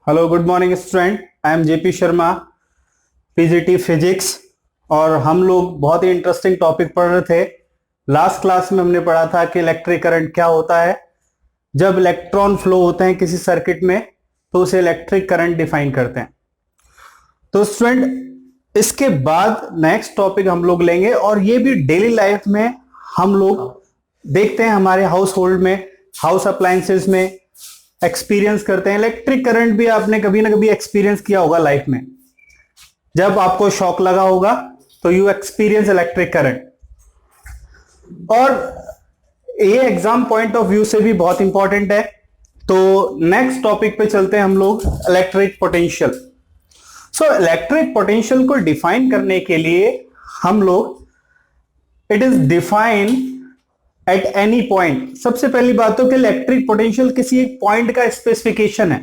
Hello good morning student, I am JP Sharma, PGT physics. और हम लोग बहुत ही इंटरेस्टिंग टॉपिक पढ़ रहे थे। लास्ट क्लास में हमने पढ़ा था कि इलेक्ट्रिक करंट क्या होता है। जब इलेक्ट्रॉन फ्लो होते हैं किसी सर्किट में तो उसे इलेक्ट्रिक करंट डिफाइन करते हैं। तो स्टूडेंट इसके बाद नेक्स्ट टॉपिक हम लोग लेंगे, और ये भी डेली लाइफ में हम लोग देखते हैं, हमारे हाउस होल्ड में, हाउस अप्लायंसेस में एक्सपीरियंस करते हैं। इलेक्ट्रिक करंट भी आपने कभी ना कभी एक्सपीरियंस किया होगा लाइफ में। जब आपको शॉक लगा होगा तो यू एक्सपीरियंस इलेक्ट्रिक करंट। और ये एग्जाम पॉइंट ऑफ व्यू से भी बहुत इंपॉर्टेंट है। तो नेक्स्ट टॉपिक पे चलते हैं हम लोग, electric potential. So electric potential को डिफाइन करने के लिए हम लोग, it is define eight any point. सबसे पहली बात तो कि इलेक्ट्रिक पोटेंशियल किसी एक पॉइंट का स्पेसिफिकेशन है,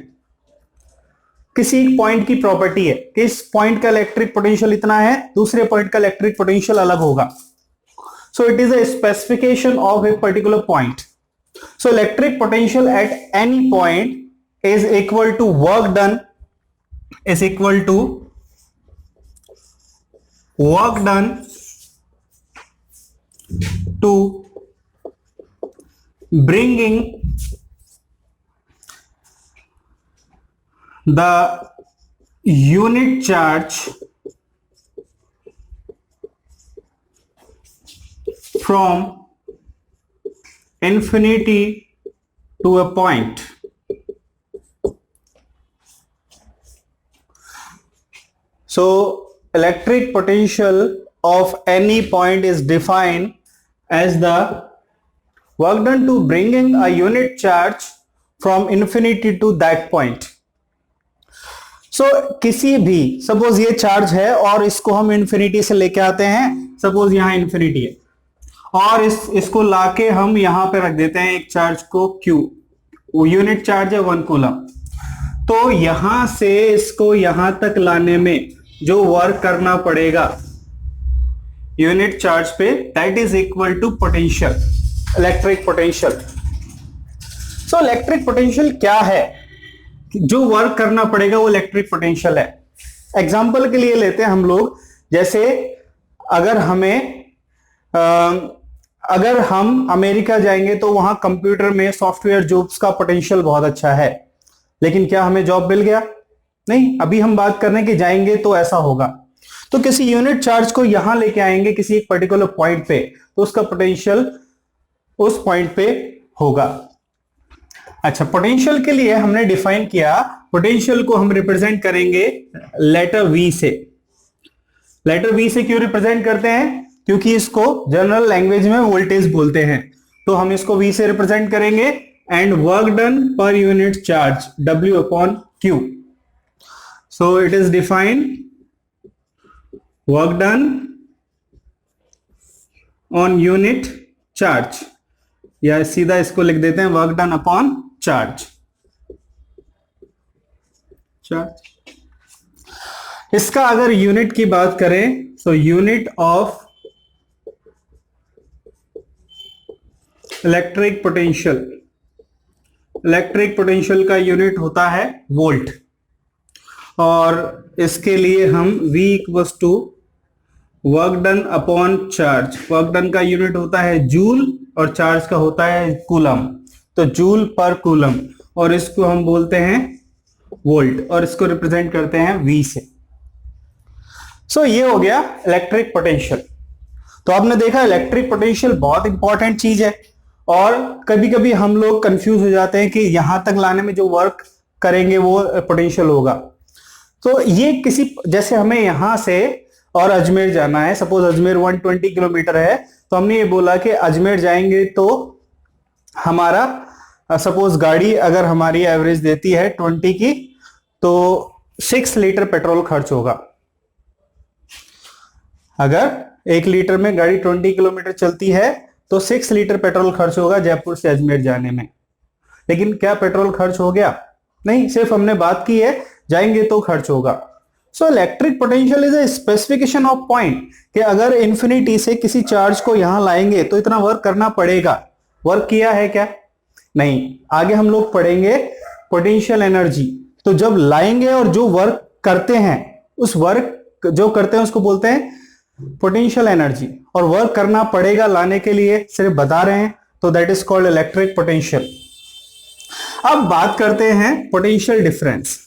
किसी एक पॉइंट की प्रॉपर्टी है कि इस पॉइंट का इलेक्ट्रिक पोटेंशियल इतना है, दूसरे पॉइंट का इलेक्ट्रिक पोटेंशियल अलग होगा। So it is a specification of a particular point. So electric potential at any point is equal to work done, is equal to work done to bringing the unit charge from infinity to a point. So electric potential of any point is defined as the work done to bringing a unit charge from infinity to that point. So किसी भी, suppose ये charge है और इसको हम infinity से लेके आते हैं, सपोज यहां इन्फिनिटी है और इसको लाके हम यहां पे रख देते हैं एक चार्ज को Q, वो यूनिट चार्ज है 1 कूलम। तो यहां से इसको यहां तक लाने में जो वर्क करना पड़ेगा यूनिट चार्ज पे, that is equal to potential, electric potential. So electric potential क्या है? जो वर्क करना पड़ेगा वो इलेक्ट्रिक पोटेंशियल है। एग्जांपल के लिए लेते हैं हम लोग, जैसे अगर हम अमेरिका जाएंगे तो वहां कंप्यूटर में सॉफ्टवेयर जॉब्स का पोटेंशियल बहुत अच्छा है, लेकिन क्या हमें जॉब मिल गया? नहीं। अभी हम बात कर रहे हैं कि जाएंगे तो ऐसा होगा। तो किसी यूनिट चार्ज को यहां लेके आएंगे किसी एक पर्टिकुलर पॉइंट पे, तो उसका पोटेंशियल उस पॉइंट पे होगा। अच्छा, पोटेंशियल के लिए हमने डिफाइन किया, पोटेंशियल को हम रिप्रेजेंट करेंगे लेटर V से। लेटर V से क्यों रिप्रेजेंट करते हैं? क्योंकि इसको जनरल लैंग्वेज में वोल्टेज बोलते हैं, तो हम इसको V से रिप्रेजेंट करेंगे। And work done per unit charge W upon Q। So it is defined work done on unit charge, या सीधा इसको लिख देते हैं वर्क डन अपॉन चार्ज। इसका अगर यूनिट की बात करें तो unit of electric potential, electric potential का यूनिट होता है वोल्ट, और इसके लिए हम V equals to work done upon charge. Work done का यूनिट होता है जूल और चार्ज का होता है कूलम, तो जूल पर कूलम, और इसको हम बोलते हैं वोल्ट, और इसको रिप्रेजेंट करते हैं V से। सो ये हो गया इलेक्ट्रिक पोटेंशियल। तो आपने देखा इलेक्ट्रिक पोटेंशियल बहुत इंपॉर्टेंट चीज है, और कभी कभी हम लोग कंफ्यूज हो जाते हैं कि यहां तक लाने में जो वर्क करेंगे वो पोटेंशियल होगा। तो ये किसी, जैसे हमें यहां से और अजमेर जाना है, सपोज अजमेर 120 किलोमीटर है, तो हमने ये बोला कि अजमेर जाएंगे तो हमारा, सपोज गाड़ी अगर हमारी एवरेज देती है 20 की, तो 6 लीटर पेट्रोल खर्च होगा। अगर 1 लीटर में गाड़ी 20 किलोमीटर चलती है तो 6 लीटर पेट्रोल खर्च होगा जयपुर से अजमेर जाने में। लेकिन क्या पेट्रोल खर्च हो गया? नहीं, सिर्फ हमने बात की है जाएंगे तो खर्च होगा। सो electric potential is a specification of point, कि अगर इन्फिनिटी से किसी चार्ज को यहां लाएंगे तो इतना वर्क करना पड़ेगा। वर्क किया है क्या? नहीं। आगे हम लोग पढ़ेंगे पोटेंशियल एनर्जी, तो जब लाएंगे और जो वर्क करते हैं, उस वर्क जो करते हैं उसको बोलते हैं पोटेंशियल एनर्जी, और वर्क करना पड़ेगा लाने के लिए, सिर्फ बता रहे हैं, तो that is called electric potential. अब बात करते हैं पोटेंशियल डिफरेंस।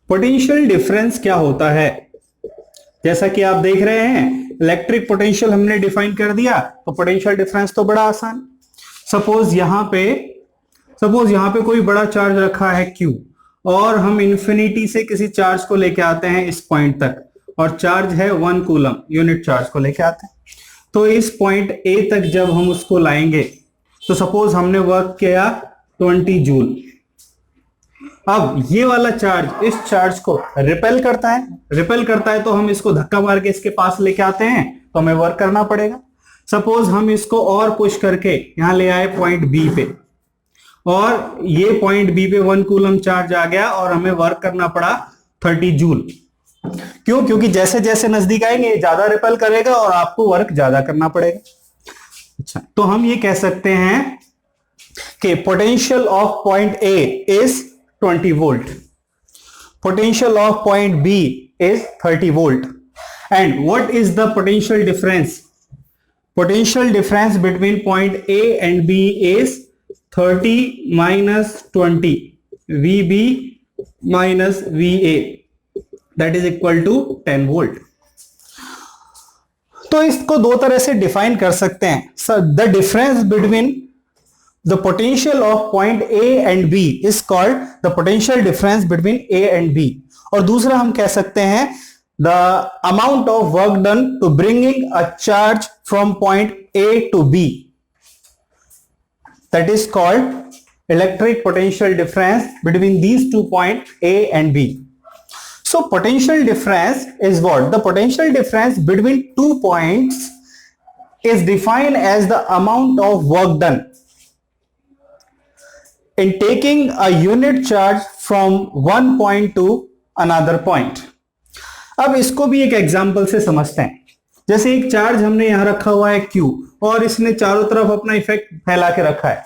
पोटेंशियल डिफरेंस क्या होता है? जैसा कि आप देख रहे हैं, इलेक्ट्रिक पोटेंशियल हमने डिफाइन कर दिया, तो पोटेंशियल डिफरेंस तो बड़ा आसान। सपोज यहां पे कोई बड़ा चार्ज रखा है Q, और हम इंफिनिटी से किसी चार्ज को लेके आते हैं इस पॉइंट तक, और चार्ज है 1 कूलम, यूनिट चार्ज को लेके आते हैं। तो इस पॉइंट A तक जब हम उसको लाएंगे, तो सपोज हमने वर्क किया 20 जूल। अब ये वाला चार्ज इस चार्ज को रिपेल करता है, तो हम इसको धक्का मार के इसके पास लेके आते हैं, तो हमें वर्क करना पड़ेगा। सपोज हम इसको और पुश करके यहां ले आए पॉइंट B पे, और ये पॉइंट B पे 1 कूलम चार्ज आ गया, और हमें वर्क करना पड़ा 30 जूल। क्यों? क्योंकि जैसे जैसे नजदीक आएंगे ज्यादा रिपेल करेगा और आपको वर्क ज्यादा करना पड़ेगा। अच्छा, तो हम ये कह सकते हैं कि potential of point A is 20 volt. Potential of point B is 30 volt. And what is the potential difference? Potential difference between point A and B is 30 minus 20 VB minus VA, that is equal to 10 volt. तो इसको दो तरह से define कर सकते हैं। So the difference between the potential of point A and B is called the potential difference between A and B. और दूसरा हम कह सकते हैं the amount of work done to bringing a charge from point A to B, that is called electric potential difference between these 2 points A and B. So potential difference is what? The potential difference between 2 points is defined as the amount of work done in taking a unit charge from one point to another point. अब इसको भी एक example से समझते हैं। जैसे एक charge हमने यहां रखा हुआ है Q, और इसने चारों तरफ अपना इफेक्ट फैला के रखा है।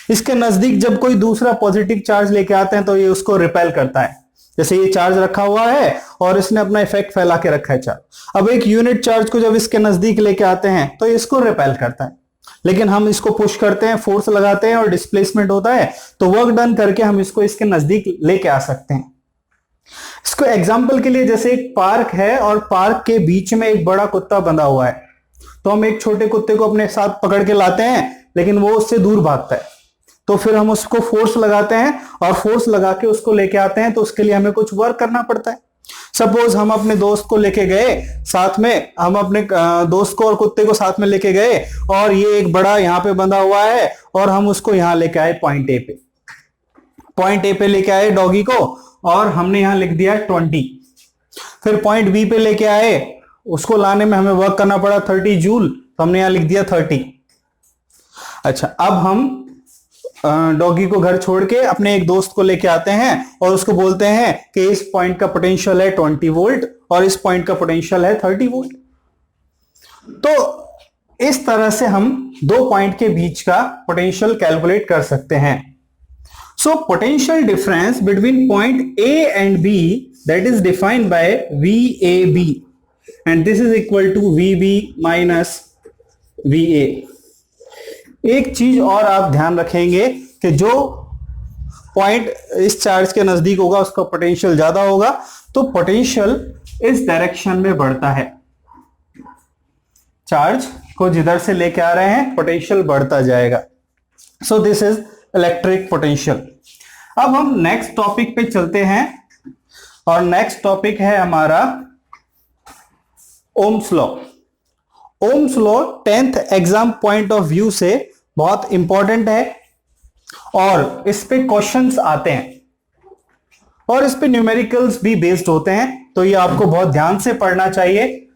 इसके नजदीक जब कोई दूसरा पॉजिटिव चार्ज लेके आते हैं, तो ये उसको रिपेल करता है। जैसे ये चार्ज रखा हुआ है और इसने अपना इफेक्ट फैला के रखा है चार्ज। अब एक यूनिट चार्ज को जब इसके नजदीक लेके आते हैं, तो इसको रिपेल करता है। लेकिन हम इसको पुश करते हैं, फोर्स लगाते हैं, और डिस्प्लेसमेंट होता है, तो वर्क डन करके हम इसको इसके नजदीक लेके आ सकते हैं। इसको एग्जांपल के लिए, जैसे एक पार्क है और पार्क के बीच में एक बड़ा कुत्ता बंधा हुआ है, तो हम एक छोटे कुत्ते को अपने साथ पकड़ के लाते हैं, लेकिन वो उससे दूर भागता है, तो फिर हम उसको फोर्स लगाते हैं और फोर्स लगा के उसको लेके आते हैं। तो उसके लिए हमें कुछ वर्क करना पड़ता है। सपोज हम अपने दोस्त को लेके गए साथ में, हम अपने दोस्त को और कुत्ते को साथ में लेके गए, और ये एक बड़ा यहाँ पे बंधा हुआ है, और हम उसको यहाँ लेके आए पॉइंट ए पे लेके आए डॉगी को, और हमने यहाँ लिख दिया 20। फिर पॉइंट बी पे लेके आए, उसको लाने में हमें वर्क करना पड़ा 30 जूल, तो हमने यहाँ लिख दिया 30। अच्छा, अब हम डॉगी को घर छोड़ के अपने एक दोस्त को लेके आते हैं, और उसको बोलते हैं कि इस पॉइंट का पोटेंशियल है 20 वोल्ट और इस पॉइंट का पोटेंशियल है 30 वोल्ट। तो इस तरह से हम दो पॉइंट के बीच का पोटेंशियल कैलकुलेट कर सकते हैं। So potential difference between point A and B, that is defined by VAB, and this is equal to VB minus VA। एक चीज और आप ध्यान रखेंगे कि जो पॉइंट इस चार्ज के नजदीक होगा उसका पोटेंशियल ज्यादा होगा, तो पोटेंशियल इस डायरेक्शन में बढ़ता है। चार्ज को जिधर से लेके आ रहे हैं, पोटेंशियल बढ़ता जाएगा। So this is electric potential. अब हम नेक्स्ट टॉपिक पे चलते हैं, और नेक्स्ट टॉपिक है हमारा Ohm's law. Ohm's law 10th exam point of view से बहुत इंपॉर्टेंट है, और इस पे क्वेश्चंस आते हैं, और इस पे न्यूमेरिकल्स भी बेस्ड होते हैं, तो ये आपको बहुत ध्यान से पढ़ना चाहिए।